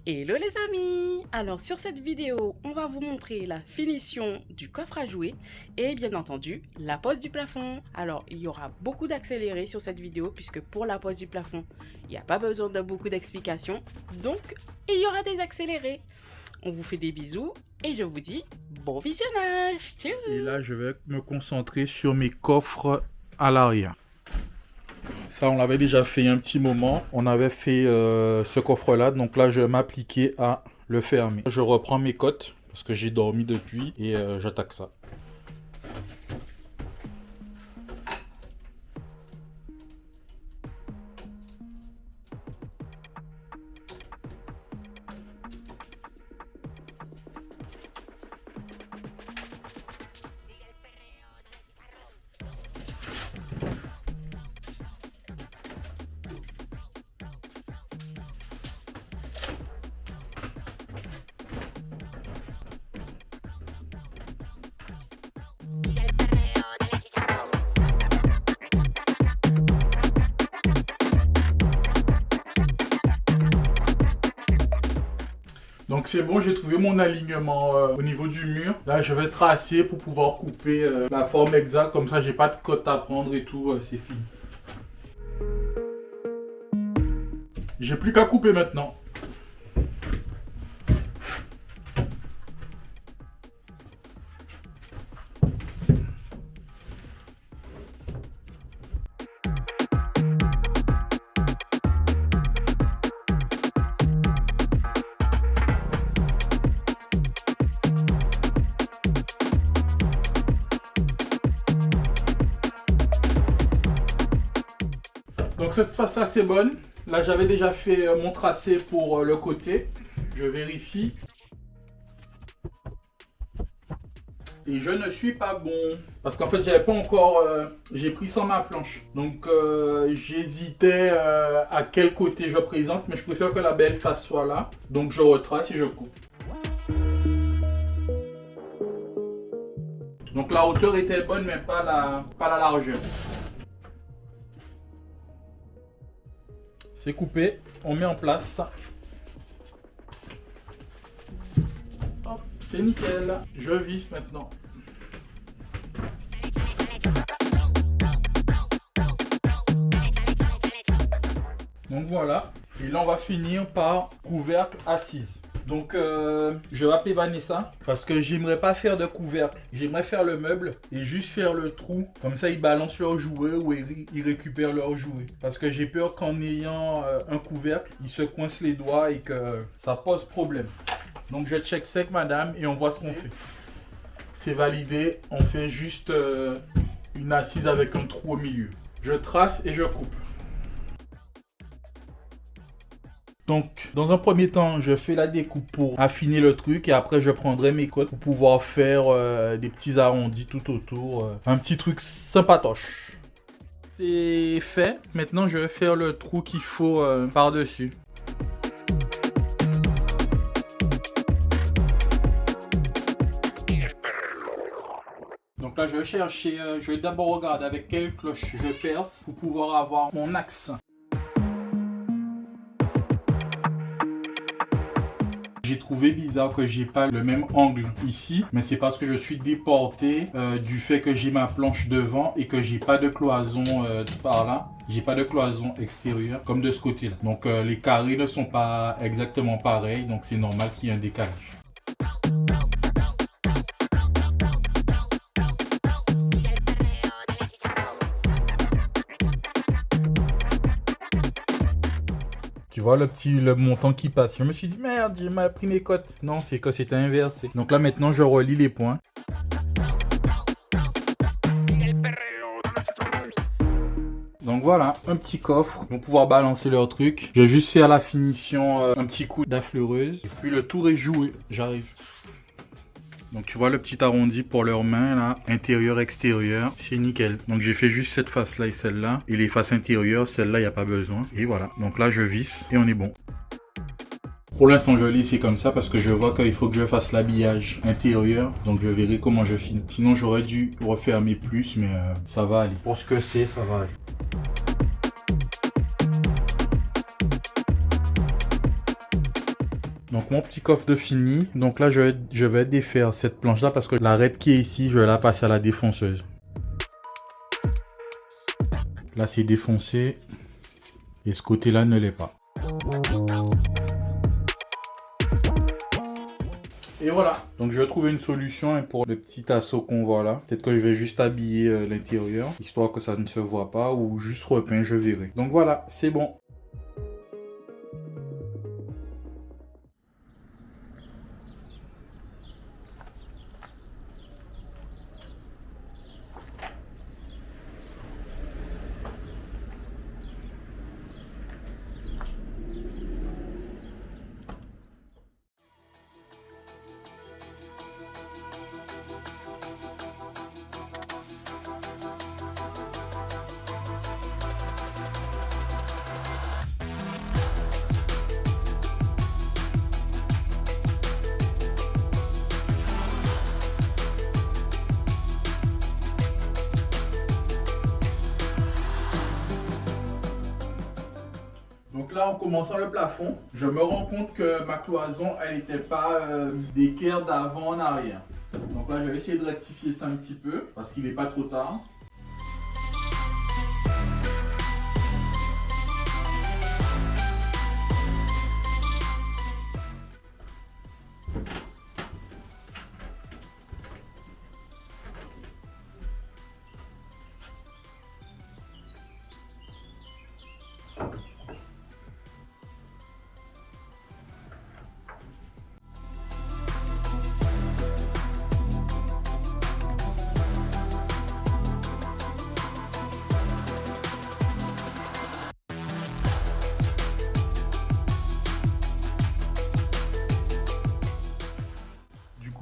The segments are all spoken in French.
Hello les amis! Alors sur cette vidéo, on va vous montrer la finition du coffre à jouer et bien entendu la pose du plafond. Alors il y aura beaucoup d'accélérés sur cette vidéo puisque pour la pose du plafond, il n'y a pas besoin de beaucoup d'explications. Donc il y aura des accélérés. On vous fait des bisous et je vous dis bon visionnage! Tchuss. Et là, je vais me concentrer sur mes coffres à l'arrière. Ça, on l'avait déjà fait un petit moment. On avait fait ce coffre-là. Donc là, je vais m'appliquer à le fermer. Je reprends mes cotes parce que j'ai dormi depuis et j'attaque ça. Donc c'est bon, j'ai trouvé mon alignement au niveau du mur. Là, je vais tracer pour pouvoir couper la forme exacte. Comme ça, j'ai pas de cote à prendre et tout. C'est fini. J'ai plus qu'à couper maintenant. Donc cette face-là, c'est bonne. Là, j'avais déjà fait mon tracé pour le côté. Je vérifie. Et je ne suis pas bon. Parce qu'en fait, j'avais pas encore... j'ai pris sans ma planche. Donc, j'hésitais à quel côté je présente. Mais je préfère que la belle face soit là. Donc, je retrace et je coupe. Donc, la hauteur était bonne, mais pas la largeur. C'est coupé. On met en place. Hop, c'est nickel. Je visse maintenant. Donc voilà. Et là, on va finir par couvercle assise. Donc, je vais appeler Vanessa parce que j'aimerais pas faire de couvercle. J'aimerais faire le meuble et juste faire le trou. Comme ça, ils balancent leurs jouets ou ils récupèrent leurs jouets. Parce que j'ai peur qu'en ayant un couvercle, ils se coincent les doigts et que ça pose problème. Donc, je check sec, madame, et on voit ce qu'on fait. C'est validé. On fait juste une assise avec un trou au milieu. Je trace et je coupe. Donc, dans un premier temps, je fais la découpe pour affiner le truc et après, je prendrai mes cotes pour pouvoir faire des petits arrondis tout autour. Un petit truc sympatoche. C'est fait. Maintenant, je vais faire le trou qu'il faut par-dessus. Donc là, je vais chercher, je vais d'abord regarder avec quelle cloche je perce pour pouvoir avoir mon axe. J'ai trouvé bizarre que j'ai pas le même angle ici, mais c'est parce que je suis déporté du fait que j'ai ma planche devant et que j'ai pas de cloison par là. J'ai pas de cloison extérieure comme de ce côté-là. Donc les carrés ne sont pas exactement pareils, donc c'est normal qu'il y ait un décalage. Tu vois le montant qui passe. Je me suis dit merde, j'ai mal pris mes cotes. Non, c'est que c'était inversé. Donc là maintenant je relie les points. Donc voilà, un petit coffre pour pouvoir balancer leur truc. Je vais juste faire la finition, un petit coup d'affleureuse. Et puis le tour est joué. J'arrive. Donc tu vois le petit arrondi pour leurs mains là, intérieur, extérieur, c'est nickel. Donc j'ai fait juste cette face là et celle-là. Et les faces intérieures, celle-là, il n'y a pas besoin. Et voilà, donc là je visse et on est bon. Pour l'instant je l'ai laissé comme ça parce que je vois qu'il faut que je fasse l'habillage intérieur. Donc je verrai comment je finis. Sinon j'aurais dû refermer plus, mais ça va aller. Pour ce que c'est, ça va aller. Donc mon petit coffre de fini. Donc là je vais défaire cette planche là parce que la raide qui est ici, je vais la passer à la défonceuse. Là c'est défoncé. Et ce côté là ne l'est pas. Et voilà. Donc je vais trouver une solution pour le petit assaut qu'on voit là. Peut-être que je vais juste habiller l'intérieur. Histoire que ça ne se voit pas. Ou juste repeindre, je verrai. Donc voilà, c'est bon. Donc là, en commençant le plafond, je me rends compte que ma cloison, elle n'était pas d'équerre d'avant en arrière. Donc là, je vais essayer de rectifier ça un petit peu, parce qu'il n'est pas trop tard.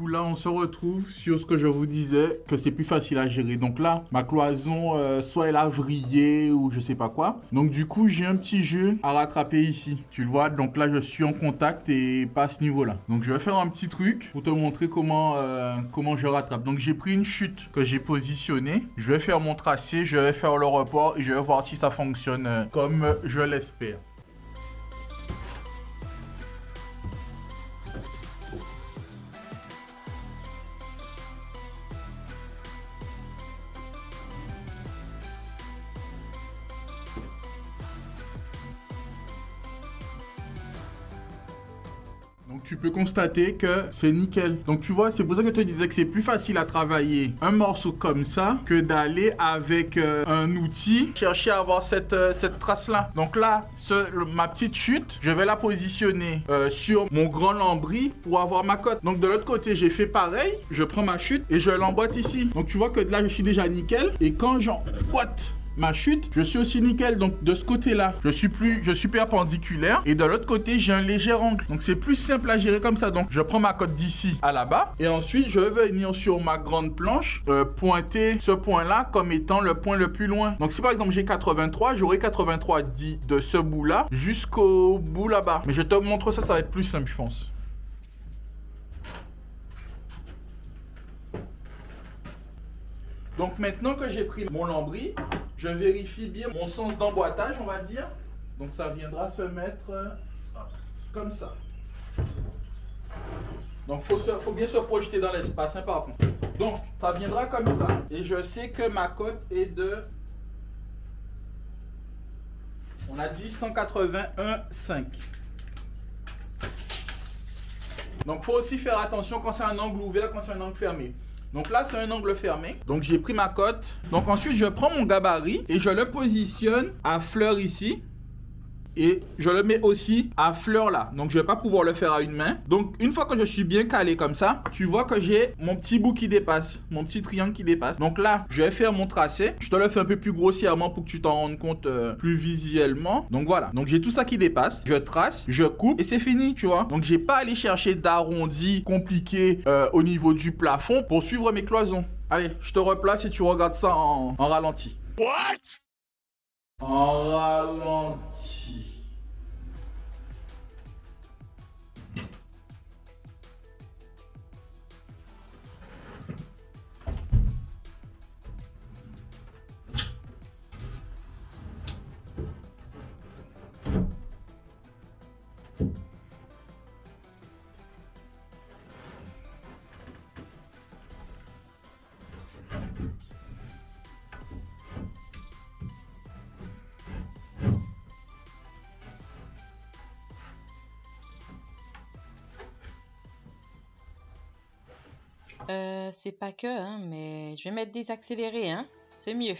Là, on se retrouve sur ce que je vous disais, que c'est plus facile à gérer. Donc là, ma cloison, soit elle a vrillé ou je sais pas quoi. Donc du coup, j'ai un petit jeu à rattraper ici. Tu le vois, donc là, je suis en contact et pas à ce niveau-là. Donc je vais faire un petit truc pour te montrer comment je rattrape. Donc j'ai pris une chute que j'ai positionnée. Je vais faire mon tracé, je vais faire le report et je vais voir si ça fonctionne comme je l'espère. Donc tu peux constater que c'est nickel. Donc tu vois, c'est pour ça que je te disais que c'est plus facile à travailler un morceau comme ça que d'aller avec un outil chercher à avoir cette trace-là. Donc là, ma petite chute, je vais la positionner sur mon grand lambris pour avoir ma cote. Donc de l'autre côté, j'ai fait pareil. Je prends ma chute et je l'emboîte ici. Donc tu vois que là, je suis déjà nickel. Et quand j'emboîte ma chute, je suis aussi nickel. Donc de ce côté-là, je suis perpendiculaire et de l'autre côté, j'ai un léger angle. Donc c'est plus simple à gérer comme ça. Donc je prends ma cote d'ici à là-bas et ensuite je vais venir sur ma grande planche pointer ce point-là comme étant le point le plus loin. Donc si par exemple j'ai 83, j'aurai 83 de ce bout-là jusqu'au bout là-bas. Mais je te montre ça, ça va être plus simple, je pense. Donc maintenant que j'ai pris mon lambris, je vérifie bien mon sens d'emboîtage, on va dire. Donc ça viendra se mettre comme ça. Donc faut bien se projeter dans l'espace, hein, par contre. Donc ça viendra comme ça. Et je sais que ma cote est de... On a dit 181,5. Donc faut aussi faire attention quand c'est un angle ouvert, quand c'est un angle fermé. Donc là, c'est un angle fermé. Donc j'ai pris ma cote. Donc ensuite, je prends mon gabarit et je le positionne à fleur ici. Et je le mets aussi à fleur là. Donc je vais pas pouvoir le faire à une main. Donc une fois que je suis bien calé comme ça, tu vois que j'ai mon petit bout qui dépasse. Mon petit triangle qui dépasse. Donc là, je vais faire mon tracé. Je te le fais un peu plus grossièrement pour que tu t'en rendes compte plus visuellement. Donc voilà. Donc j'ai tout ça qui dépasse. Je trace, je coupe et c'est fini, tu vois. Donc j'ai pas à aller chercher d'arrondi compliqué au niveau du plafond pour suivre mes cloisons. Allez, je te replace et tu regardes ça en ralenti. What? En ralenti. C'est pas que, hein, mais je vais mettre des accélérés, hein. C'est mieux.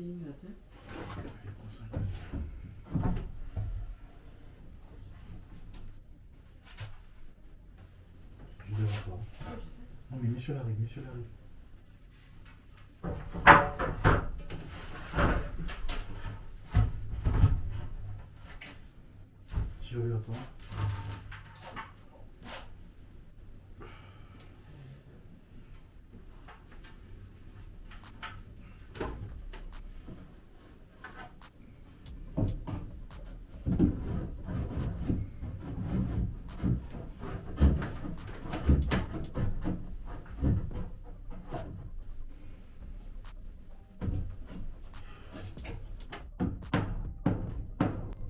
minutes. Hein. Je devrais pas. Non mais messieurs l'arrive, messieurs l'arrive. Tire vers toi.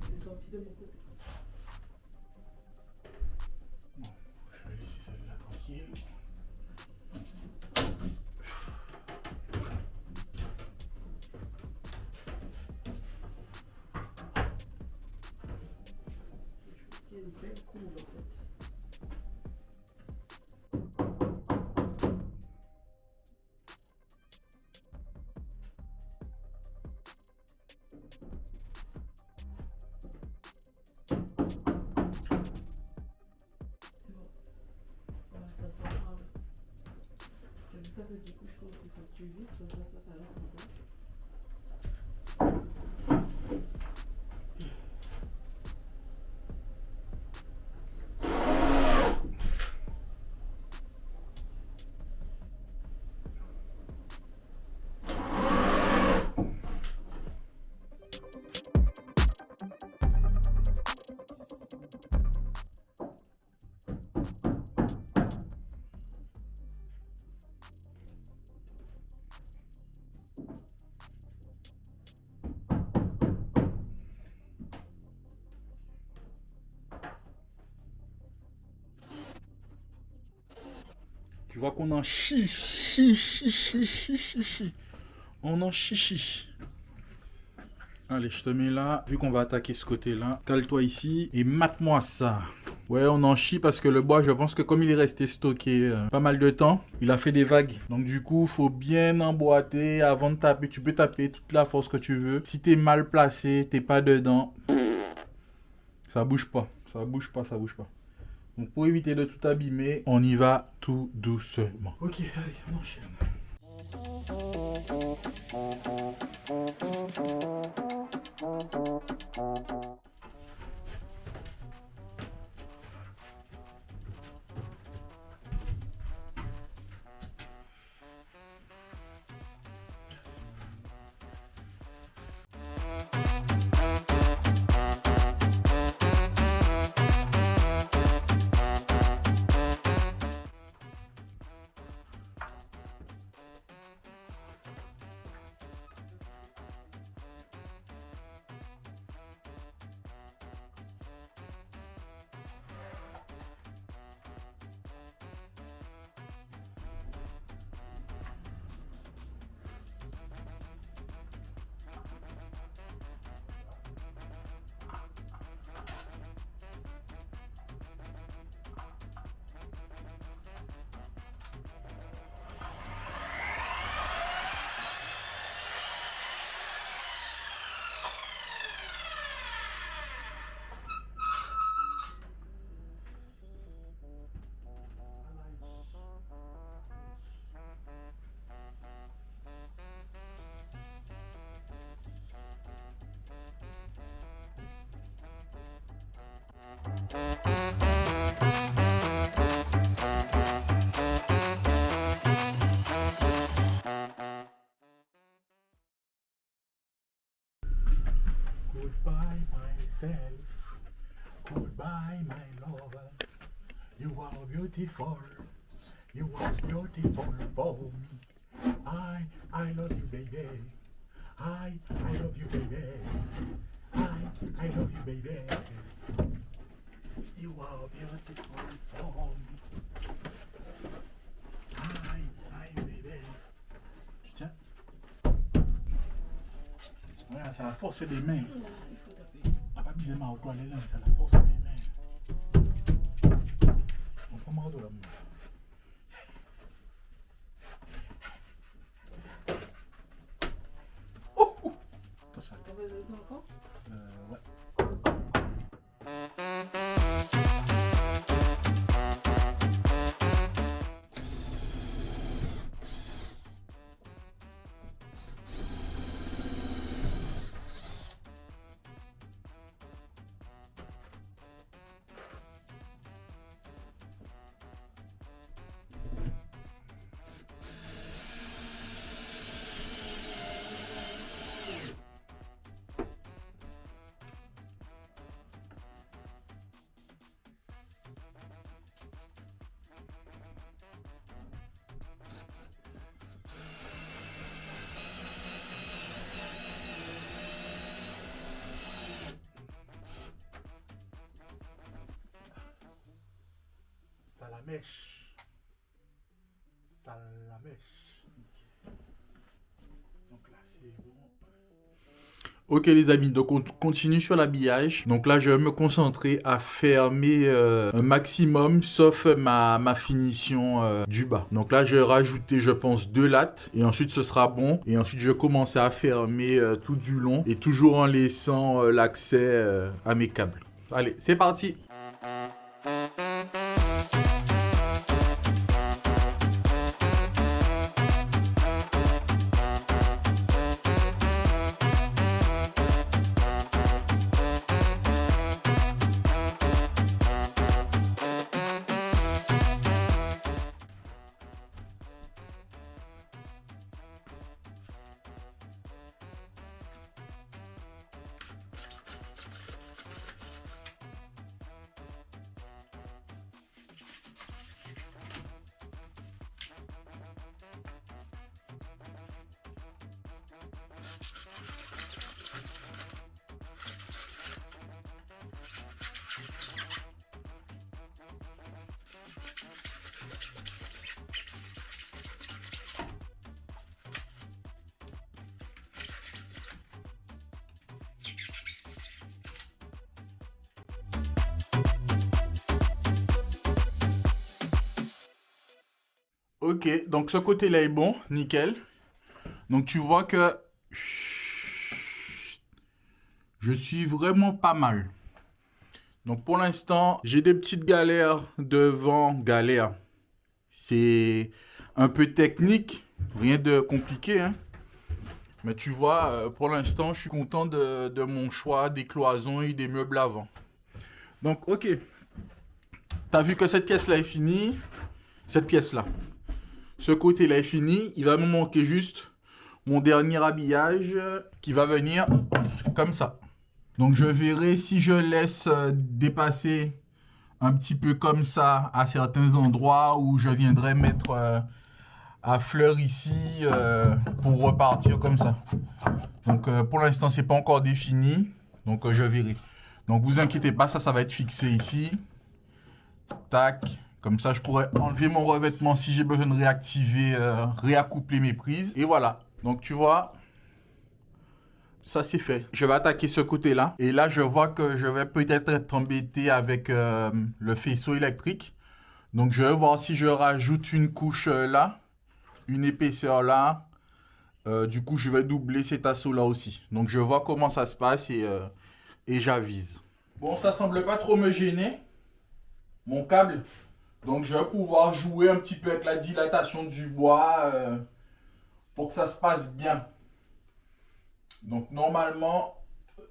C'est sorti de mon côté. Bon, je vais laisser celle-là tranquille. Il y a une belle courbe en fait. Ça sent grave. Comme ça, du coup, je pense qu'il faut que tu vises, comme ça va en place. Tu vois qu'on en chie. On en chie. Allez, je te mets là. Vu qu'on va attaquer ce côté-là, cale-toi ici et mate-moi ça. Ouais, on en chie parce que le bois, je pense que comme il est resté stocké pas mal de temps, il a fait des vagues. Donc du coup, faut bien emboîter avant de taper. Tu peux taper toute la force que tu veux. Si t'es mal placé, t'es pas dedans, ça bouge pas. Ça bouge pas. Donc pour éviter de tout abîmer, on y va tout doucement. Ok, allez, on enchaîne. Goodbye, myself. Goodbye, my lover. You are beautiful. You are beautiful for me. I love you, baby. I love you, baby. I love you, baby. You are beautiful for me. Baby. Tu tiens? Ouais, c'est la force des mains. Il faut taper. Ah, pas besoin de m'auto aller là, c'est la force des mains. On prend ma de la main. Oh, oh. Salamèche. Salamèche. Donc là, c'est bon. Ok les amis, donc on continue sur l'habillage. Donc là, je vais me concentrer à fermer un maximum, sauf ma finition du bas. Donc là, je vais rajouter, je pense, 2 lattes. Et ensuite, ce sera bon. Et ensuite, je vais commencer à fermer tout du long. Et toujours en laissant l'accès à mes câbles. Allez, c'est parti! Ok, donc ce côté-là est bon, nickel. Donc tu vois que je suis vraiment pas mal. Donc pour l'instant, j'ai des petites galères devant. Galère. C'est un peu technique, rien de compliqué, hein. Mais tu vois, pour l'instant, je suis content de mon choix des cloisons et des meubles avant. Donc ok, t'as vu que cette pièce-là est finie. Cette pièce-là. Ce côté-là est fini. Il va me manquer juste mon dernier habillage qui va venir comme ça. Donc je verrai si je laisse dépasser un petit peu comme ça à certains endroits où je viendrai mettre à fleurs ici pour repartir comme ça. Donc pour l'instant c'est pas encore défini. Donc je verrai. Donc vous inquiétez pas, ça va être fixé ici. Tac. Comme ça, je pourrais enlever mon revêtement si j'ai besoin de réactiver, réaccoupler mes prises. Et voilà. Donc, tu vois, ça, c'est fait. Je vais attaquer ce côté-là. Et là, je vois que je vais peut-être être embêté avec le faisceau électrique. Donc, je vais voir si je rajoute une couche là, une épaisseur là. Du coup, je vais doubler cet assaut-là aussi. Donc, je vois comment ça se passe et j'avise. Bon, ça semble pas trop me gêner. Mon câble. Donc je vais pouvoir jouer un petit peu avec la dilatation du bois pour que ça se passe bien. Donc normalement,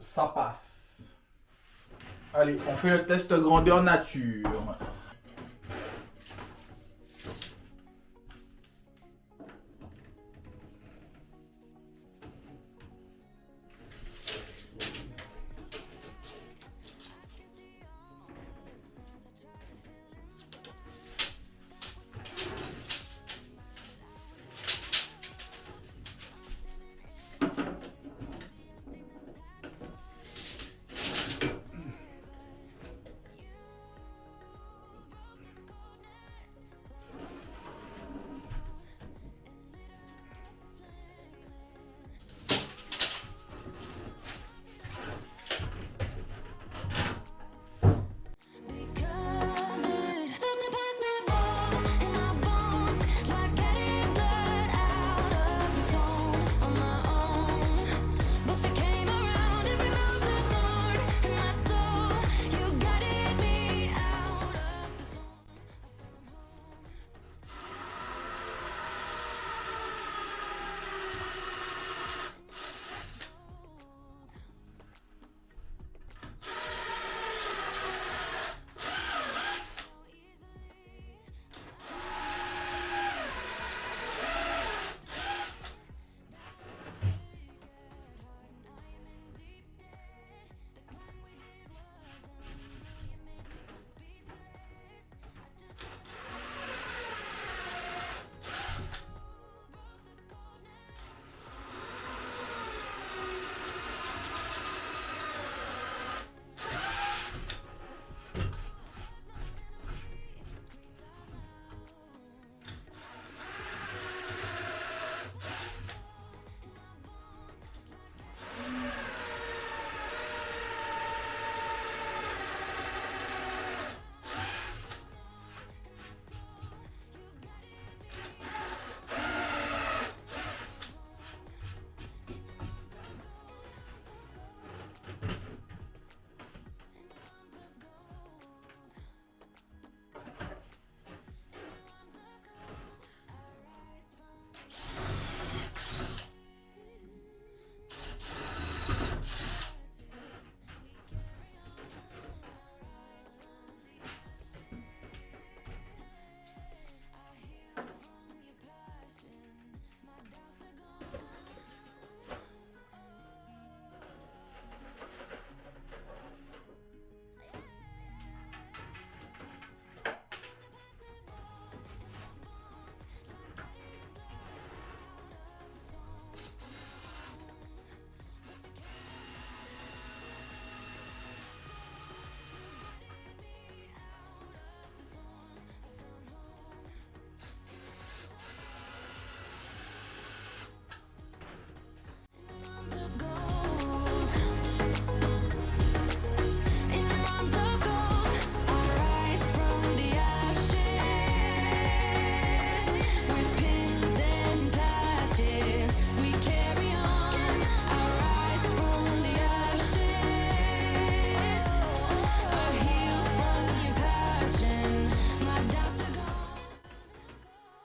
ça passe. Allez, on fait le test grandeur nature.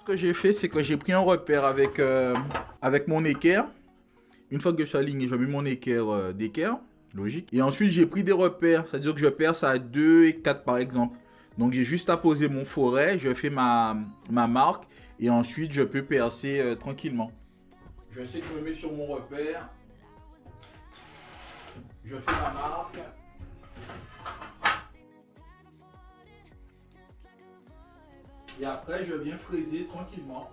que j'ai fait, c'est que j'ai pris un repère avec mon équerre. Une fois que je suis aligné, j'ai mis mon équerre d'équerre, logique. Et ensuite, j'ai pris des repères, c'est-à-dire que je perce à 2 et 4 par exemple. Donc, j'ai juste à poser mon forêt, je fais ma marque et ensuite, je peux percer tranquillement. Je sais que je me mets sur mon repère. Je fais ma marque. Et après, je viens fraiser tranquillement.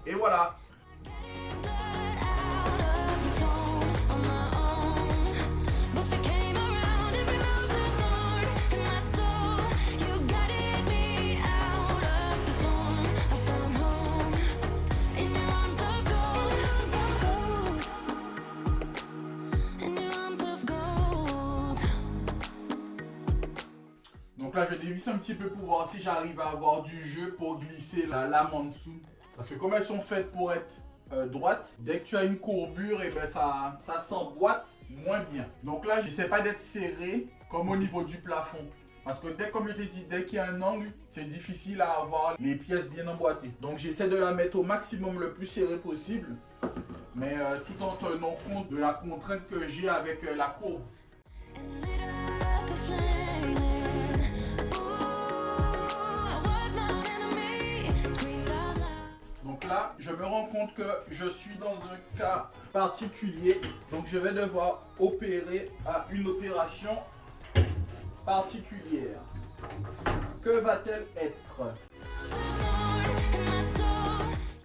Et voilà. Donc là, je dévisse un petit peu pour voir si j'arrive à avoir du jeu pour glisser la lame en dessous. Parce que comme elles sont faites pour être droites, dès que tu as une courbure, et ben ça s'emboîte moins bien. Donc là, j'essaie pas d'être serré comme au niveau du plafond. Parce que comme je t'ai dit, dès qu'il y a un angle, c'est difficile à avoir les pièces bien emboîtées. Donc j'essaie de la mettre au maximum le plus serré possible. Mais tout en tenant compte de la contrainte que j'ai avec la courbe. Donc là, je me rends compte que je suis dans un cas particulier. Donc je vais devoir opérer à une opération particulière. Que va-t-elle être?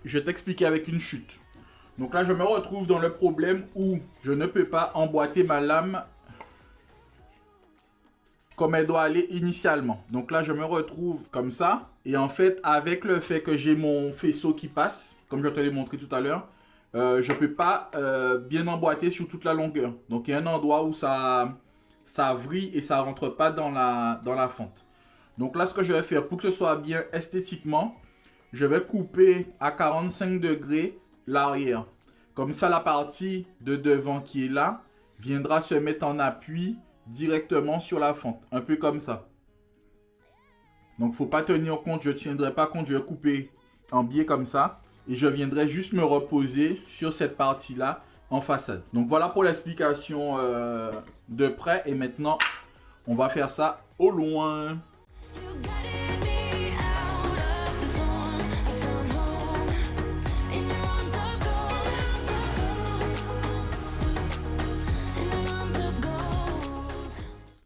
Je vais t'expliquer avec une chute. Donc là, je me retrouve dans le problème où je ne peux pas emboîter ma lame comme elle doit aller initialement. Donc là, je me retrouve comme ça. Et en fait, avec le fait que j'ai mon faisceau qui passe, comme je te l'ai montré tout à l'heure, je ne peux pas bien emboîter sur toute la longueur. Donc il y a un endroit où ça vrille et ça ne rentre pas dans la fente. Donc là, ce que je vais faire pour que ce soit bien esthétiquement, je vais couper à 45 degrés l'arrière. Comme ça, la partie de devant qui est là viendra se mettre en appui directement sur la fente. Un peu comme ça. Donc, il ne faut pas tenir compte, je ne tiendrai pas compte, je vais couper en biais comme ça. Et je viendrai juste me reposer sur cette partie-là en façade. Donc, voilà pour l'explication de près. Et maintenant, on va faire ça au loin.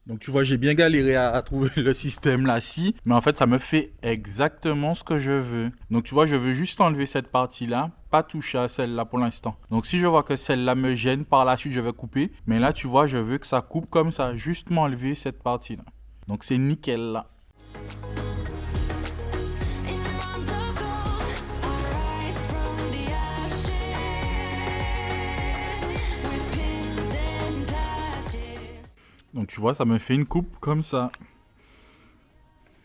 Donc tu vois, j'ai bien galéré à trouver le système là-ci. Mais en fait, ça me fait exactement ce que je veux. Donc tu vois, je veux juste enlever cette partie-là. Pas toucher à celle-là pour l'instant. Donc si je vois que celle-là me gêne, par la suite, je vais couper. Mais là, tu vois, je veux que ça coupe comme ça. Juste m'enlever cette partie-là. Donc c'est nickel là. Donc tu vois, ça me fait une coupe comme ça.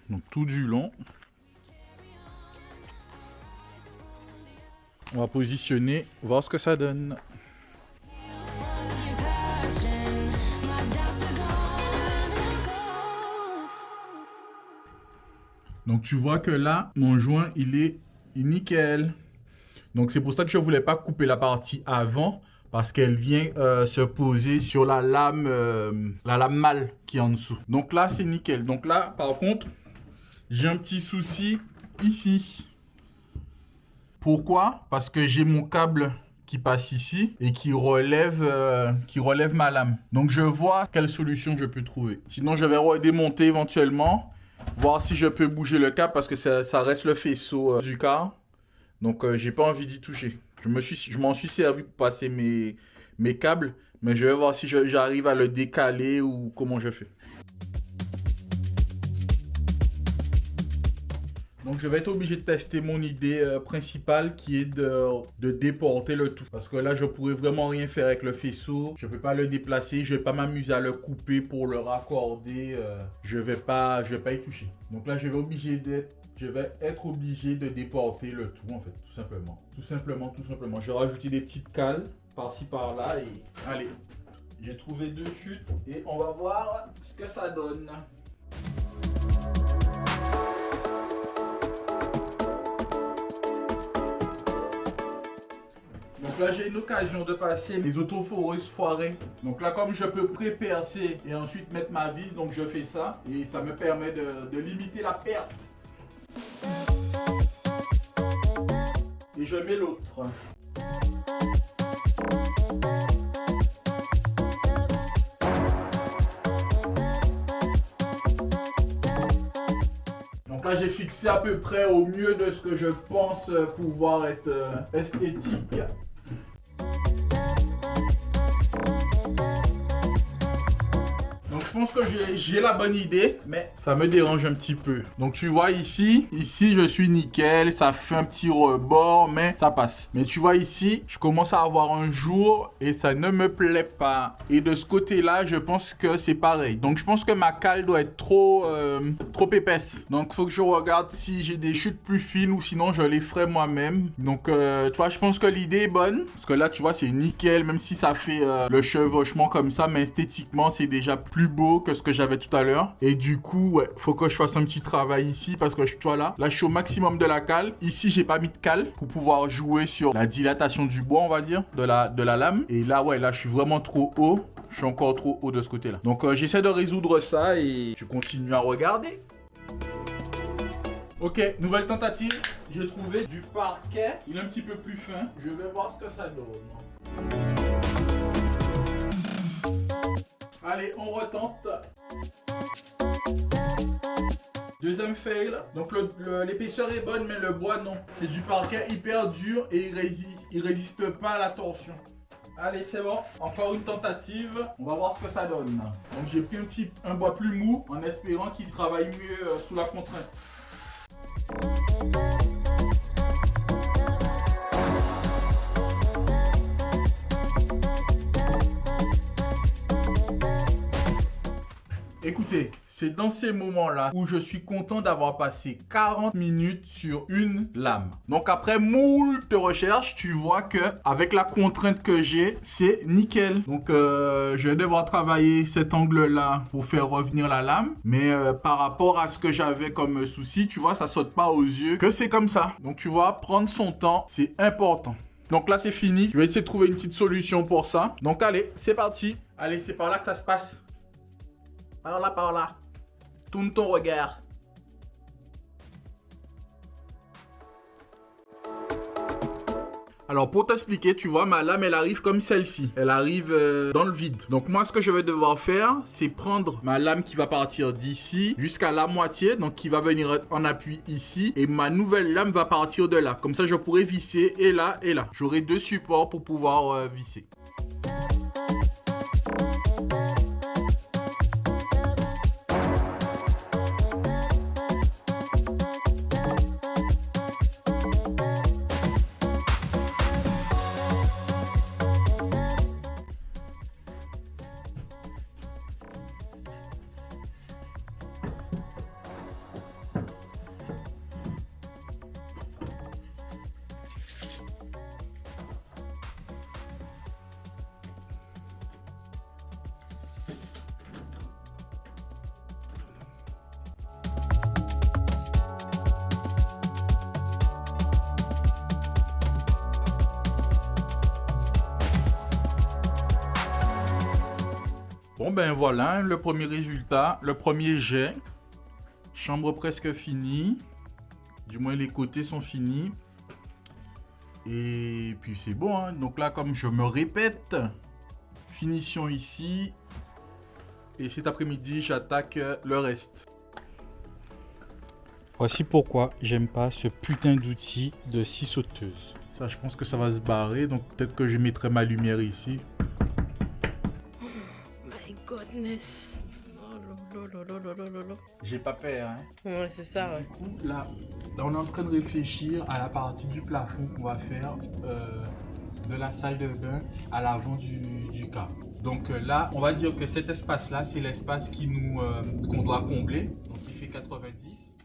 Donc tout du long. On va positionner, voir ce que ça donne. Donc tu vois que là, mon joint, il est nickel. Donc c'est pour ça que je ne voulais pas couper la partie avant. Parce qu'elle vient se poser sur la lame mâle qui est en dessous. Donc là, c'est nickel. Donc là, par contre, j'ai un petit souci ici. Pourquoi? Parce que j'ai mon câble qui passe ici et qui relève ma lame. Donc je vois quelle solution je peux trouver. Sinon, je vais redémonter éventuellement. Voir si je peux bouger le câble parce que ça reste le faisceau du car. Donc j'ai pas envie d'y toucher. Je m'en suis servi pour passer mes câbles, mais je vais voir si j'arrive à le décaler ou comment je fais. Donc je vais être obligé de tester mon idée principale qui est de déporter le tout. Parce que là je pourrais vraiment rien faire avec le faisceau. Je peux pas le déplacer, je vais pas m'amuser à le couper pour le raccorder. Je vais pas y toucher. Donc là je vais être obligé de déporter le tout en fait, tout simplement. Tout simplement. Je vais rajouter des petites cales par-ci par-là et allez. J'ai trouvé 2 chutes et on va voir ce que ça donne. Donc là j'ai une occasion de passer les autoforeuses foirées. Donc là comme je peux pré-percer et ensuite mettre ma vis, donc je fais ça et ça me permet de limiter la perte. Et je mets l'autre. Donc là j'ai fixé à peu près au mieux de ce que je pense pouvoir être esthétique. Je pense que j'ai la bonne idée, mais ça me dérange un petit peu. Donc tu vois ici je suis nickel, ça fait un petit rebord, mais ça passe. Mais tu vois ici, je commence à avoir un jour et ça ne me plaît pas. Et de ce côté-là, je pense que c'est pareil. Donc je pense que ma cale doit être trop épaisse. Donc il faut que je regarde si j'ai des chutes plus fines ou sinon je les ferai moi-même. Donc tu vois, je pense que l'idée est bonne. Parce que là, tu vois, c'est nickel, même si ça fait le chevauchement comme ça, mais esthétiquement, c'est déjà plus beau que ce que j'avais tout à l'heure. Et du coup, ouais, faut que je fasse un petit travail ici parce que tu vois là, je suis au maximum de la cale. Ici, j'ai pas mis de cale pour pouvoir jouer sur la dilatation du bois, on va dire, de la lame. Et là, ouais, là, je suis vraiment trop haut. Je suis encore trop haut de ce côté-là. Donc, j'essaie de résoudre ça et je continue à regarder. Ok, nouvelle tentative. J'ai trouvé du parquet. Il est un petit peu plus fin. Je vais voir ce que ça donne. Allez, on retente. Deuxième fail. Donc l'épaisseur est bonne, mais le bois non. C'est du parquet hyper dur et il résiste pas à la torsion. Allez, c'est bon. Encore une tentative. On va voir ce que ça donne. Donc j'ai pris un bois plus mou en espérant qu'il travaille mieux sous la contrainte. Écoutez, c'est dans ces moments-là où je suis content d'avoir passé 40 minutes sur une lame. Donc après moult recherches, tu vois que avec la contrainte que j'ai, c'est nickel. Donc je vais devoir travailler cet angle-là pour faire revenir la lame. Mais par rapport à ce que j'avais comme souci, tu vois, ça saute pas aux yeux que c'est comme ça. Donc tu vois, prendre son temps, c'est important. Donc là, c'est fini. Je vais essayer de trouver une petite solution pour ça. Donc allez, c'est parti. Allez, c'est par là que ça se passe. Par là. Tourne ton regard. Alors pour t'expliquer, tu vois, ma lame elle arrive comme celle-ci. Elle arrive dans le vide. Donc moi ce que je vais devoir faire, c'est prendre ma lame qui va partir d'ici jusqu'à la moitié. Donc qui va venir en appui ici. Et ma nouvelle lame va partir de là. Comme ça je pourrai visser et là et là. J'aurai 2 supports pour pouvoir visser. Bon ben voilà, le premier résultat, le premier jet. Chambre presque finie. Du moins les côtés sont finis. Et puis c'est bon, hein. Donc là comme je me répète, finition ici. Et cet après-midi j'attaque le reste. Voici pourquoi j'aime pas ce putain d'outil de scie sauteuse. Ça je pense que ça va se barrer, donc peut-être que je mettrai ma lumière ici. My goodness. Oh Lord. Lolo. J'ai pas peur, hein. Ouais, c'est ça, ouais. Du coup, là, on est en train de réfléchir à la partie du plafond qu'on va faire de la salle de bain à l'avant du cas. Donc là, on va dire que cet espace-là, c'est l'espace qu'on doit combler. Donc il fait 90.